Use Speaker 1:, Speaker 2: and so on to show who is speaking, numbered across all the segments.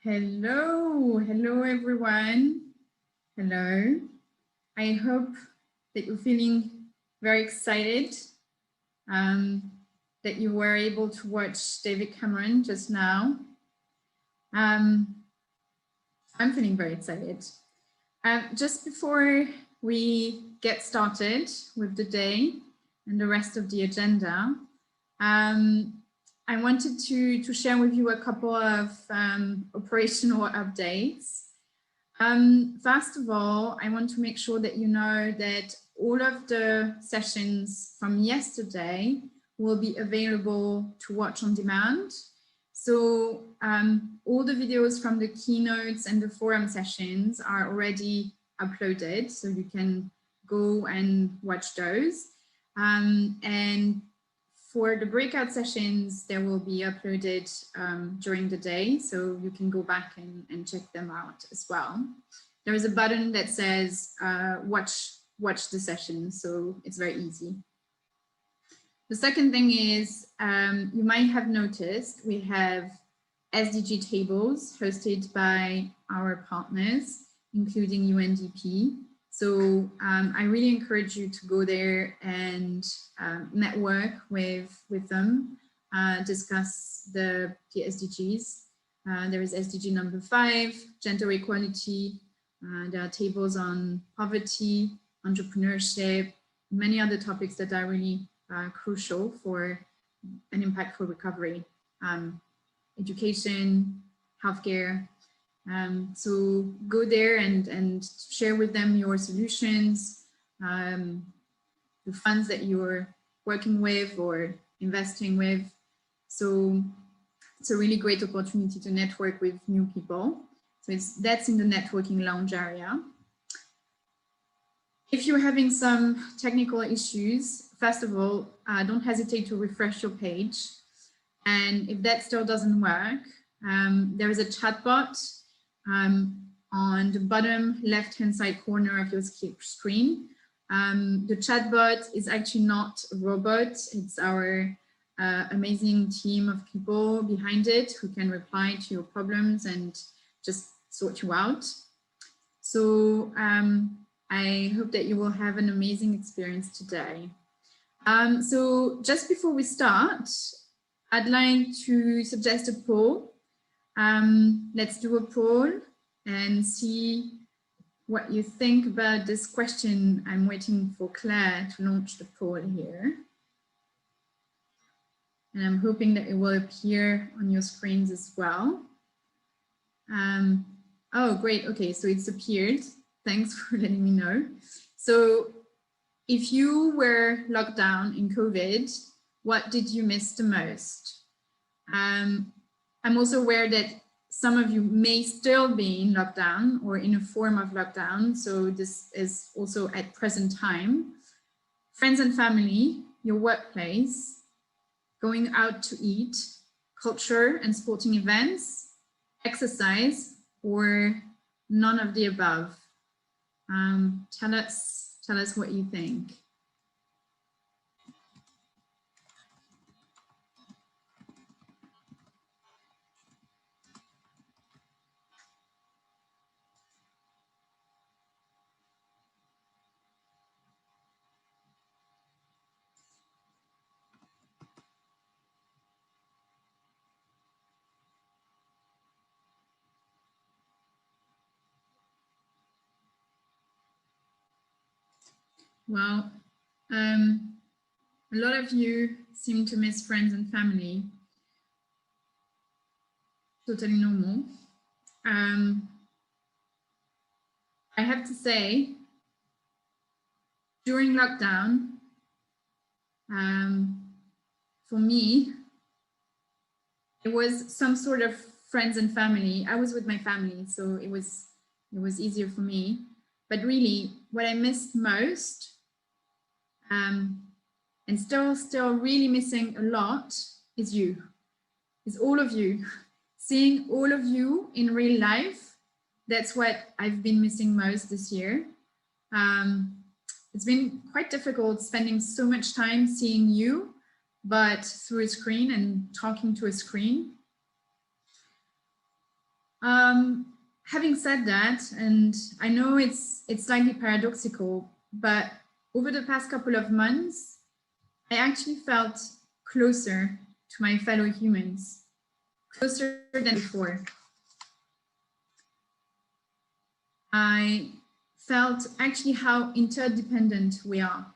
Speaker 1: Hello everyone. Hello. I hope that you're feeling very excited, that you were able to watch David Cameron just now. I'm feeling very excited. Just before we get started with the day and the rest of the agenda, I wanted to share with you a couple of operational updates. First of all, I want to make sure that you know that all of the sessions from yesterday will be available to watch on demand. So all the videos from the keynotes and the forum sessions are already uploaded, so you can go and watch those. And for the breakout sessions, they will be uploaded during the day, so you can go back and check them out as well. There is a button that says watch the session, so it's very easy. The second thing is, you might have noticed we have SDG Tables hosted by our partners, including UNDP. So I really encourage you to go there and network with them, discuss the SDGs. There is SDG number 5, gender equality. There are tables on poverty, entrepreneurship, many other topics that are really crucial for an impactful recovery. Education, healthcare. So go there and share with them your solutions, the funds that you're working with or investing with. So it's a really great opportunity to network with new people. So that's in the networking lounge area. If you're having some technical issues, first of all, don't hesitate to refresh your page. And if that still doesn't work, there is a chatbot on the bottom left-hand side corner of your screen. The chatbot is actually not a robot. It's our amazing team of people behind it who can reply to your problems and just sort you out. So I hope that you will have an amazing experience today. So just before we start, I'd like to suggest a poll. Let's do a poll and see what you think about this question. I'm waiting for Claire to launch the poll here. And I'm hoping that it will appear on your screens as well. Oh, great. Okay, so it's appeared. Thanks for letting me know. So if you were locked down in COVID, what did you miss the most? I'm also aware that some of you may still be in lockdown or in a form of lockdown. So this is also at present time. Friends and family, your workplace, going out to eat, culture and sporting events, exercise, or none of the above. Tell us what you think. Well, a lot of you seem to miss friends and family. Totally normal. I have to say, during lockdown, for me, it was some sort of friends and family. I was with my family, so it was easier for me. But really, what I missed most, and still really missing a lot, is you, is all of you. Seeing all of you in real life, that's what I've been missing most this year. It's been quite difficult spending so much time seeing you, but through a screen and talking to a screen. Having said that, and I know it's slightly paradoxical, but over the past couple of months, I actually felt closer to my fellow humans, closer than before. I felt actually how interdependent we are.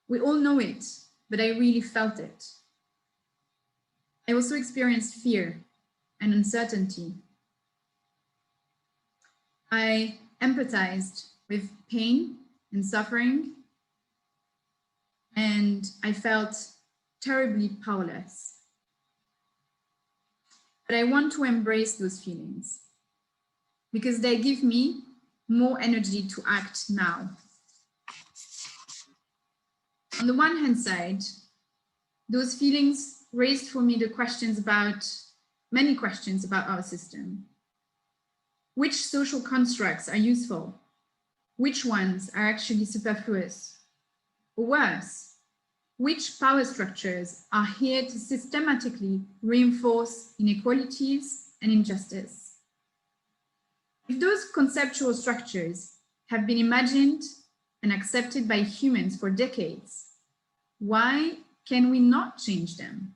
Speaker 1: We all know it, but I really felt it. I also experienced fear and uncertainty. I empathized with pain and suffering, and I felt terribly powerless. But I want to embrace those feelings because they give me more energy to act now. On the one hand side, those feelings raised for me the many questions about our system. Which social constructs are useful? Which ones are actually superfluous? Or worse, which power structures are here to systematically reinforce inequalities and injustice? If those conceptual structures have been imagined and accepted by humans for decades, why can we not change them?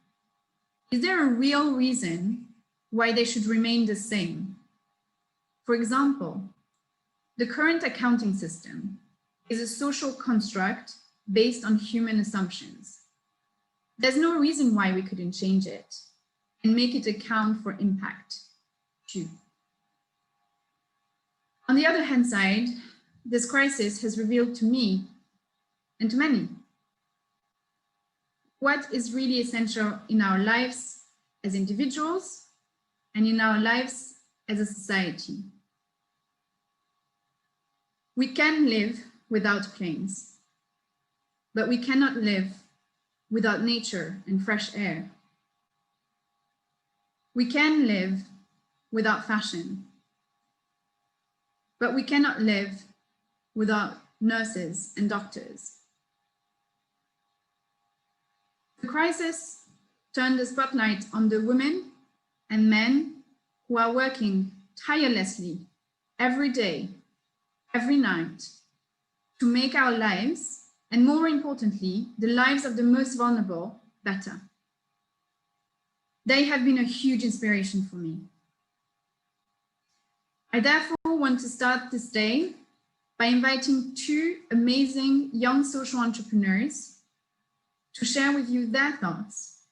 Speaker 1: Is there a real reason why they should remain the same? For example, the current accounting system is a social construct based on human assumptions. There's no reason why we couldn't change it and make it account for impact too. On the other hand side, this crisis has revealed to me and to many what is really essential in our lives as individuals and in our lives as a society. We can live without planes, but we cannot live without nature and fresh air. We can live without fashion, but we cannot live without nurses and doctors. The crisis turned the spotlight on the women and men who are working tirelessly every day, every night, to make our lives, and more importantly, the lives of the most vulnerable, better. They have been a huge inspiration for me. I therefore want to start this day by inviting two amazing young social entrepreneurs to share with you their thoughts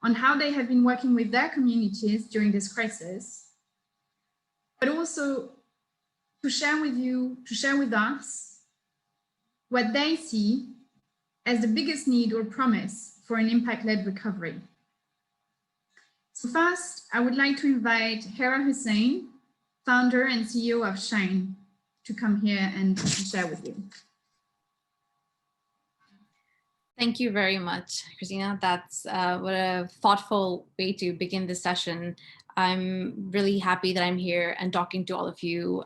Speaker 1: on how they have been working with their communities during this crisis, but also to share with us what they see as the biggest need or promise for an impact-led recovery. So first, I would like to invite Hera Hussain, founder and CEO of Hussain, to come here and share with you.
Speaker 2: Thank you very much, Krisztina. That's what a thoughtful way to begin this session. I'm really happy that I'm here and talking to all of you.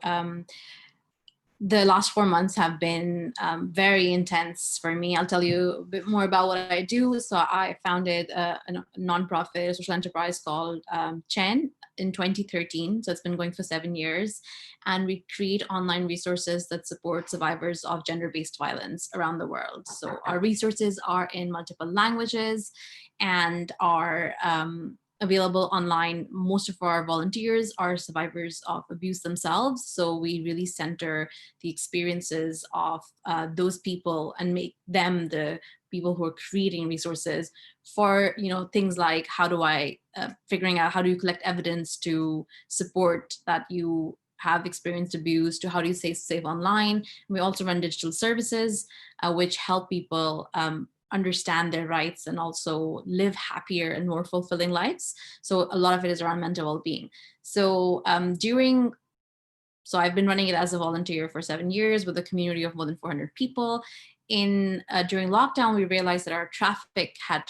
Speaker 2: The last 4 months have been very intense for me. I'll tell you a bit more about what I do. So I founded a nonprofit, a social enterprise called Chen in 2013. So it's been going for 7 years. And we create online resources that support survivors of gender-based violence around the world. So our resources are in multiple languages and are available online. Most of our volunteers are survivors of abuse themselves. So we really center the experiences of those people and make them the people who are creating resources for, things like figuring out how do you collect evidence to support that you have experienced abuse, to how do you stay safe online. And we also run digital services, which help people understand their rights and also live happier and more fulfilling lives. So a lot of it is around mental well-being. So I've been running it as a volunteer for 7 years with a community of more than 400 people. During lockdown, we realized that our traffic had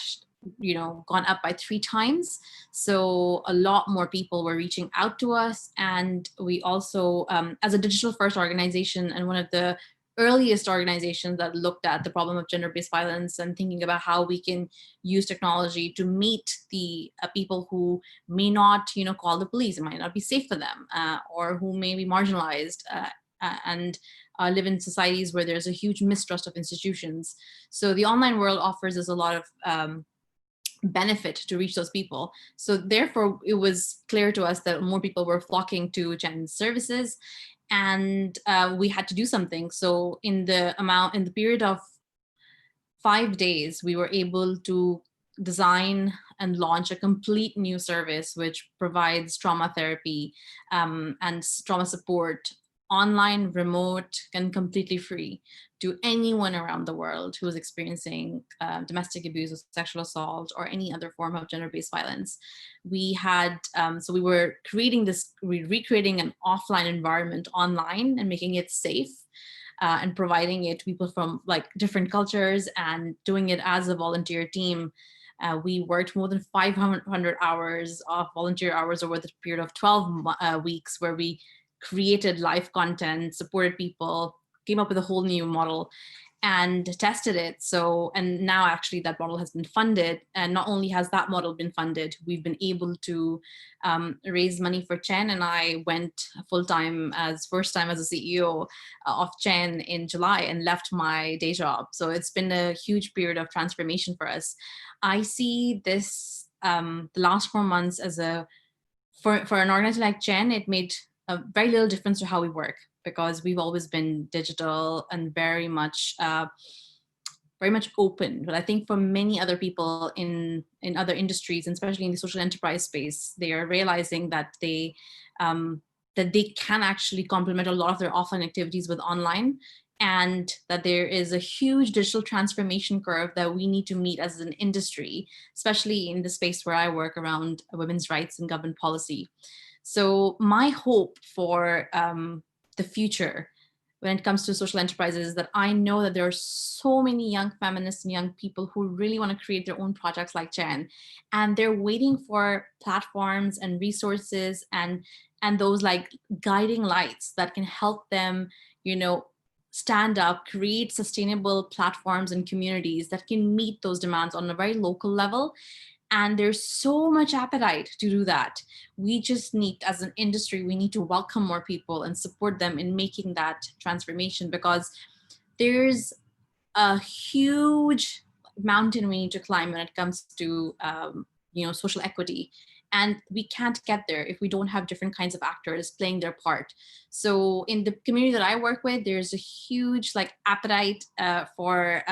Speaker 2: gone up by 3 times. So a lot more people were reaching out to us. And we also, as a digital first organization, and one of the earliest organizations that looked at the problem of gender-based violence and thinking about how we can use technology to meet the people who may not, call the police. It might not be safe for them, or who may be marginalized and live in societies where there's a huge mistrust of institutions. So the online world offers us a lot of benefit to reach those people. So therefore, it was clear to us that more people were flocking to Gen's services, and we had to do something. So in the period of 5 days, we were able to design and launch a complete new service which provides trauma therapy and trauma support online, remote, and completely free to anyone around the world who is experiencing domestic abuse or sexual assault or any other form of gender-based violence. We had, so we were recreating an offline environment online and making it safe and providing it to people from like different cultures and doing it as a volunteer team. We worked more than 500 hours of volunteer hours over the period of 12 weeks, where we created live content, supported people, came up with a whole new model and tested it. So, and now actually that model has been funded. And not only has that model been funded, we've been able to raise money for Chen. And I went full-time first time as a CEO of Chen in July and left my day job. So it's been a huge period of transformation for us. I see this, the last 4 months as for an organization like Chen, it made a very little difference to how we work, because we've always been digital and very much open. But I think for many other people in other industries, and especially in the social enterprise space, they are realizing that they can actually complement a lot of their offline activities with online, and that there is a huge digital transformation curve that we need to meet as an industry, especially in the space where I work around women's rights and government policy. So my hope for the future when it comes to social enterprises is that I know that there are so many young feminists and young people who really want to create their own projects like Chen, and they're waiting for platforms and resources and those like guiding lights that can help them, stand up, create sustainable platforms and communities that can meet those demands on a very local level. And there's so much appetite to do that. We just need, as an industry, we need to welcome more people and support them in making that transformation, because there's a huge mountain we need to climb when it comes to, social equity. And we can't get there if we don't have different kinds of actors playing their part. So in the community that I work with, there's a huge appetite for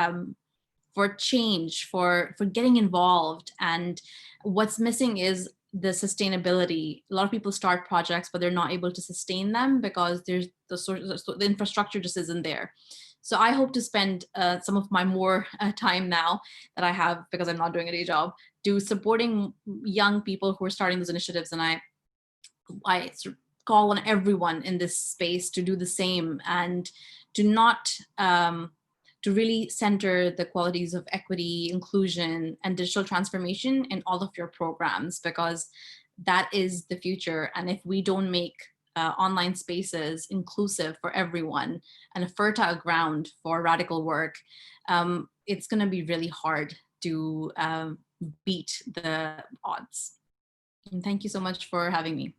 Speaker 2: change, for getting involved. And what's missing is the sustainability. A lot of people start projects, but they're not able to sustain them because there's the infrastructure just isn't there. So I hope to spend some of my more time now that I have, because I'm not doing a day job, to supporting young people who are starting those initiatives. And I sort of call on everyone in this space to do the same, and to not to really center the qualities of equity, inclusion, and digital transformation in all of your programs, because that is the future. And if we don't make online spaces inclusive for everyone and a fertile ground for radical work, it's going to be really hard to beat the odds. And thank you so much for having me.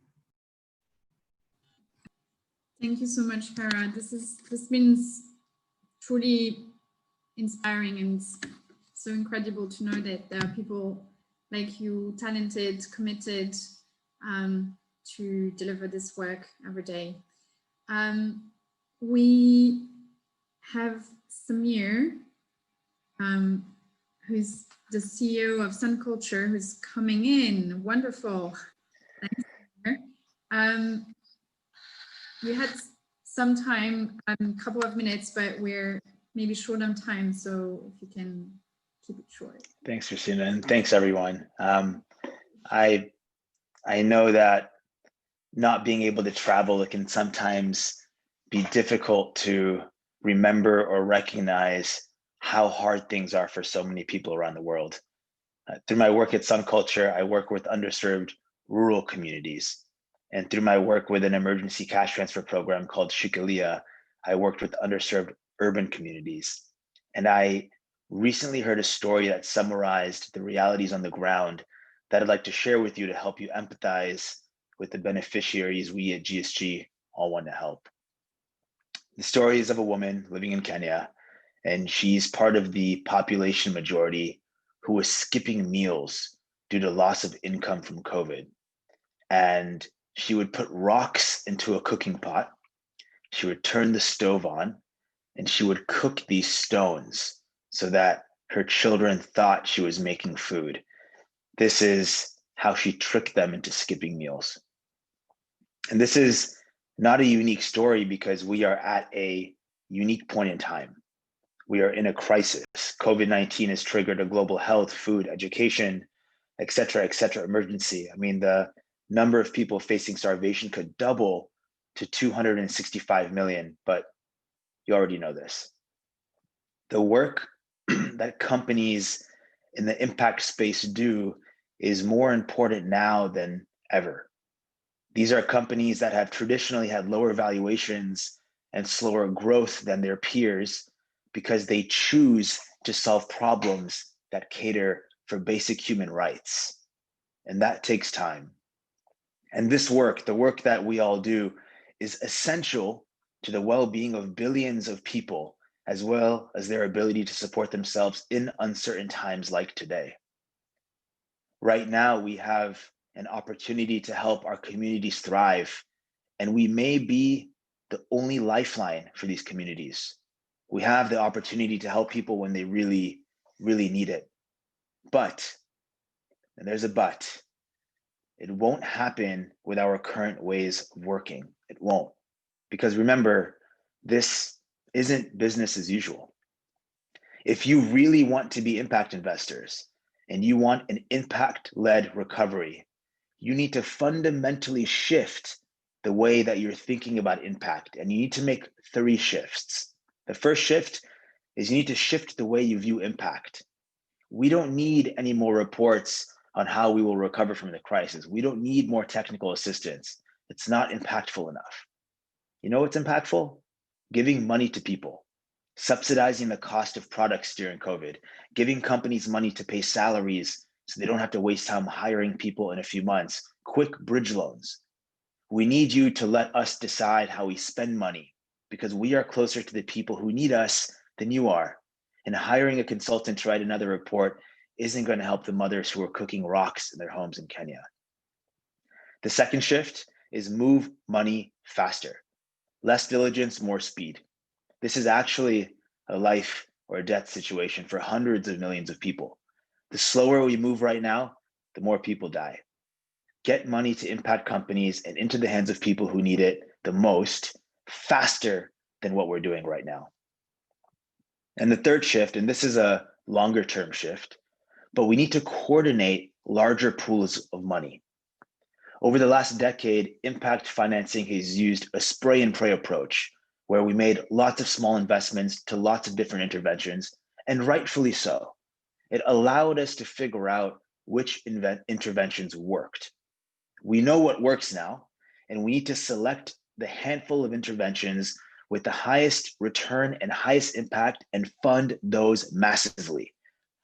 Speaker 1: Thank you so much, Hera. This means truly inspiring, and so incredible to know that there are people like you, talented, committed, to deliver this work every day. We have Samir, who's the CEO of Sun Culture, who's coming in. Wonderful. Thanks, Samir. We had some time, a couple of minutes, but we're maybe short on time, so if you can keep it short.
Speaker 3: Thanks, Krisztina, and thanks everyone. I know that not being able to travel, it can sometimes be difficult to remember or recognize how hard things are for so many people around the world. Through my work at Sun Culture, I work with underserved rural communities. And through my work with an emergency cash transfer program called Shikalia, I worked with underserved urban communities. And I recently heard a story that summarized the realities on the ground that I'd like to share with you to help you empathize with the beneficiaries we at GSG all want to help. The story is of a woman living in Kenya, and she's part of the population majority who was skipping meals due to loss of income from COVID. And she would put rocks into a cooking pot, she would turn the stove on, and she would cook these stones so that her children thought she was making food. This is how she tricked them into skipping meals. And this is not a unique story because we are at a unique point in time. We are in a crisis. COVID-19 has triggered a global health, food, education, et cetera, emergency. I mean, the number of people facing starvation could double to 265 million, but you already know this. The work that companies in the impact space do is more important now than ever. These are companies that have traditionally had lower valuations and slower growth than their peers because they choose to solve problems that cater for basic human rights. And that takes time. And this work, the work that we all do, is essential to the well-being of billions of people, as well as their ability to support themselves in uncertain times like today. Right now, we have an opportunity to help our communities thrive, and we may be the only lifeline for these communities. We have the opportunity to help people when they really, really need it. But, and there's a but, it won't happen with our current ways of working. It won't. Because remember, this isn't business as usual. If you really want to be impact investors and you want an impact-led recovery, you need to fundamentally shift the way that you're thinking about impact. And you need to make 3 shifts. The first shift is you need to shift the way you view impact. We don't need any more reports on how we will recover from the crisis. We don't need more technical assistance. It's not impactful enough. You know what's impactful? Giving money to people, subsidizing the cost of products during COVID, giving companies money to pay salaries so they don't have to waste time hiring people in a few months, quick bridge loans. We need you to let us decide how we spend money because we are closer to the people who need us than you are. And hiring a consultant to write another report isn't going to help the mothers who are cooking rocks in their homes in Kenya. The second shift is move money faster. Less diligence, more speed. This is actually a life or a death situation for hundreds of millions of people. The slower we move right now, the more people die. Get money to impact companies and into the hands of people who need it the most faster than what we're doing right now. And the third shift, and this is a longer term shift, but we need to coordinate larger pools of money. Over the last decade, impact financing has used a spray and pray approach, where we made lots of small investments to lots of different interventions, and rightfully so. It allowed us to figure out which interventions worked. We know what works now, and we need to select the handful of interventions with the highest return and highest impact and fund those massively.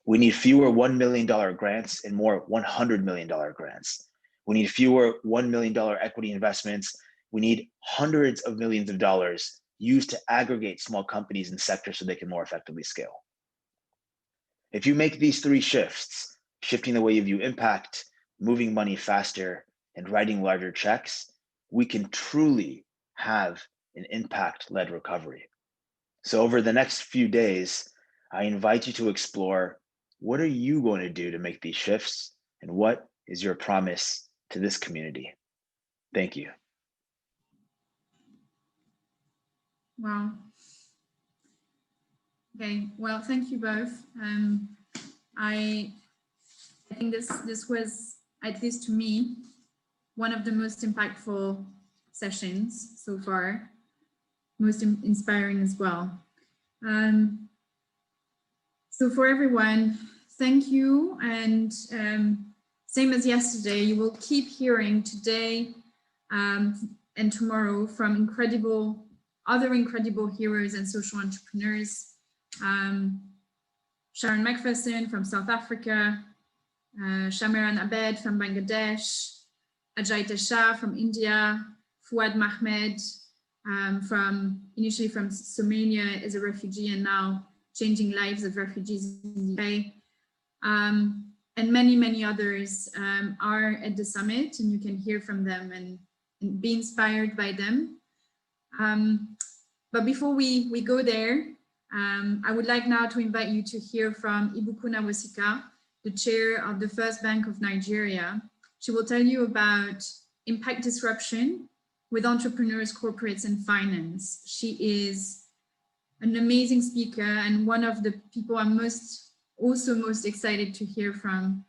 Speaker 3: We need fewer $1 million grants and more $100 million grants. We need fewer $1 million equity investments. We need hundreds of millions of dollars used to aggregate small companies and sectors so they can more effectively scale. If you make these 3 shifts, shifting the way you view impact, moving money faster, and writing larger checks, we can truly have an impact-led recovery. So over the next few days, I invite you to explore, what are you going to do to make these shifts, and what is your promise to this community? Thank you.
Speaker 1: Wow. Okay, well, thank you both. I think this was, at least to me, one of the most impactful sessions so far, most inspiring as well. So for everyone, thank you. And same as yesterday, you will keep hearing today and tomorrow from incredible other incredible heroes and social entrepreneurs. Sharon Macpherson from South Africa, Shamiran Abed from Bangladesh, Ajay Shah from India, Fouad Mahmed initially from Somalia as a refugee and now changing lives of refugees in the UK. And many, many others are at the summit, and you can hear from them and be inspired by them. But before we go there, I would like now to invite you to hear from Ibukuna Wosika, the chair of the First Bank of Nigeria. She will tell you about impact disruption with entrepreneurs, corporates, and finance. She is an amazing speaker and one of the people I'm most excited to hear from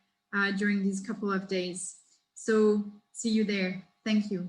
Speaker 1: during these couple of days. So see you there. Thank you.